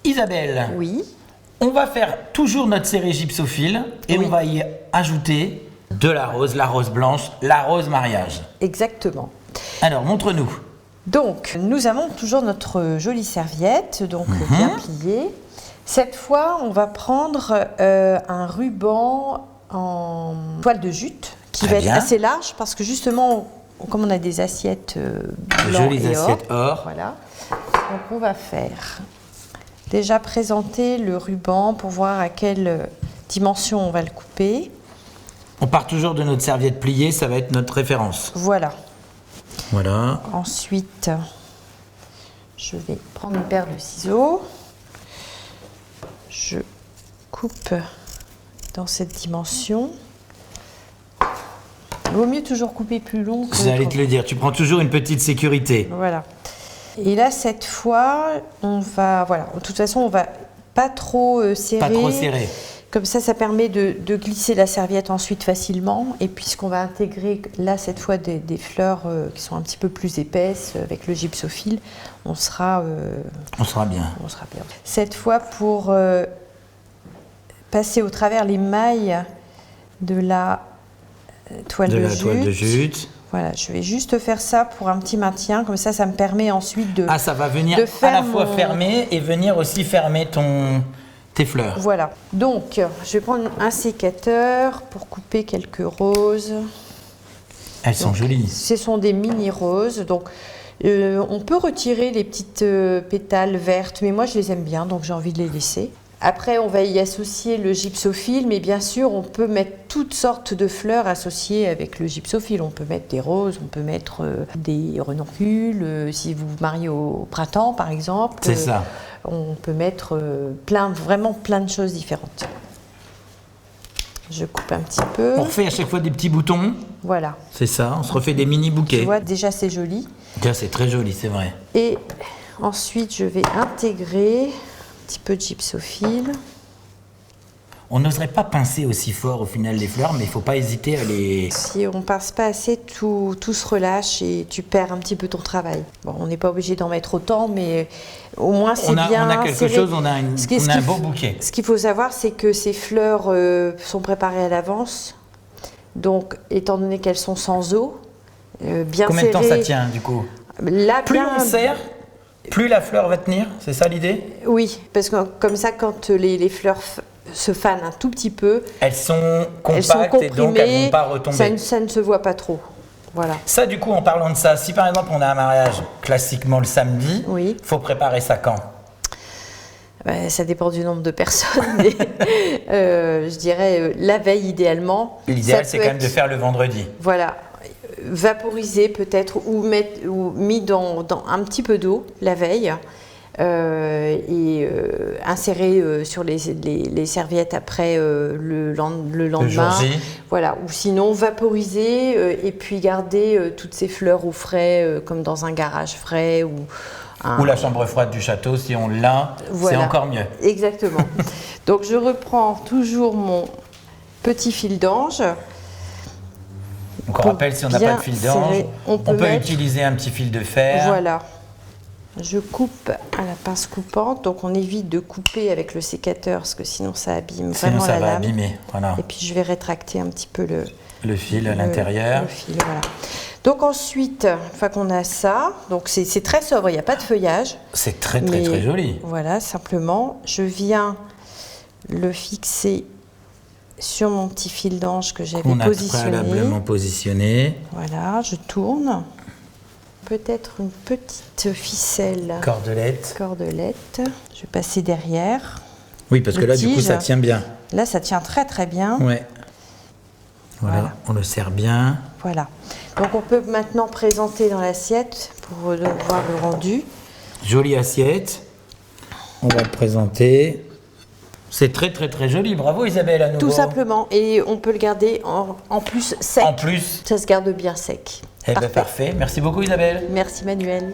Isabelle, Oui. on va faire toujours notre série gypsophile et Oui. on va y ajouter de la rose blanche, la rose mariage. Exactement. Alors, montre-nous. Donc, nous avons toujours notre jolie serviette, donc bien pliée. Cette fois, on va prendre un ruban en toile de jute qui Très va bien. être assez large parce que justement, comme on a des assiettes De blanc jolies et assiettes or. voilà. Donc, on va faire déjà présenter le ruban pour voir à quelle dimension on va le couper. On part toujours de notre serviette pliée, ça va être notre référence. Voilà. Voilà. Ensuite, je vais prendre une paire de ciseaux. Je coupe dans cette dimension. Il vaut mieux toujours couper plus long que J'allais trop. te le dire, tu prends toujours une petite sécurité. Voilà. Et là, cette fois, on va... Voilà. De toute façon, on va pas trop serrer. Pas trop serré. Comme ça permet de glisser la serviette ensuite facilement. Et puisqu'on va intégrer là, cette fois, des fleurs qui sont un petit peu plus épaisses avec le gypsophile, on sera bien. Cette fois, pour passer au travers les mailles de la toile de jute. Voilà, je vais juste faire ça pour un petit maintien. Comme ça me permet ensuite de... Ah, ça va venir de à faire la fois mon- fermer et venir aussi fermer tes fleurs. Voilà. Donc, je vais prendre un sécateur pour couper quelques roses. Elles sont jolies. Ce sont des mini roses. Donc, on peut retirer les petites pétales vertes, mais moi je les aime bien, donc j'ai envie de les laisser. Après, on va y associer le gypsophile, mais bien sûr, on peut mettre toutes sortes de fleurs associées avec le gypsophile. On peut mettre des roses, on peut mettre des renoncules, si vous vous mariez au printemps, par exemple. C'est ça. On peut mettre vraiment plein de choses différentes. Je coupe un petit peu. On refait à chaque fois des petits boutons. Voilà. C'est ça, on se refait des mini Tu bouquets. vois, déjà c'est joli. Tiens, c'est très joli, c'est vrai. Et ensuite, je vais intégrer un petit peu de gypsophile. On n'oserait pas pincer aussi fort au final les fleurs, mais il ne faut pas hésiter à les... Si on pince pas assez, tout se relâche et tu perds un petit peu ton travail. Bon, on n'est pas obligé d'en mettre autant, mais au moins c'est bien. On a quelque serré. chose, on a un beau bouquet. Ce qu'il faut savoir, c'est que ces fleurs sont préparées à l'avance. Donc, étant donné qu'elles sont sans eau, bien Combien de temps serrées, ça tient du coup? Là, Plus bien- on serre, plus la fleur va tenir, c'est ça l'idée? Oui, parce que comme ça, quand les fleurs se fanent un tout petit peu, Elles sont elles sont compactes et donc elles ne vont pas retomber. ça ne se voit pas trop. Voilà. Ça, du coup, en parlant de ça, si par exemple on a un mariage classiquement le samedi, Oui. faut préparer ça quand? Ça dépend du nombre de personnes, mais je dirais la veille idéalement. L'idéal, Ça c'est peut quand même de être- faire le vendredi. Voilà, vaporiser peut-être ou mis dans un petit peu d'eau la veille et insérer sur les serviettes après le lendemain. jour J. Voilà, ou sinon vaporiser et puis garder toutes ces fleurs au frais comme dans un garage frais ou Ou la chambre froide du château, si on l'a, Voilà. c'est encore mieux. Exactement. Donc je reprends toujours mon petit fil d'ange. Donc on Pour rappelle, si on n'a bien pas de fil d'ange, serrer, on on peut peut mettre- utiliser un petit fil de fer. Voilà. Je coupe à la pince coupante, donc on évite de couper avec le sécateur parce que sinon ça abîme Sinon, vraiment ça la va lame. abîmer. Voilà. Et puis je vais rétracter un petit peu Le fil à l'intérieur. le fil, voilà. Donc ensuite, une fois qu'on a ça, donc c'est très sobre, il n'y a pas de feuillage. C'est très Mais joli. Voilà, simplement, je viens le fixer sur mon petit fil d'ange que j'avais On a positionné. préalablement positionné. Voilà, je tourne. Peut-être une petite ficelle Cordelette. cordelette. Je vais passer derrière. Oui, parce que Le là, du coup, tige. ça tient bien. Là, ça tient très très bien. Ouais. Voilà, Voilà. on le serre bien. Voilà. Donc on peut maintenant présenter dans l'assiette pour voir le rendu. Jolie assiette. On va le présenter. C'est très joli. Bravo Isabelle à nouveau. Tout simplement. Et on peut le garder en plus sec. En plus, Ça se garde bien sec. eh ben, parfait. Merci beaucoup Isabelle. Merci Manuel.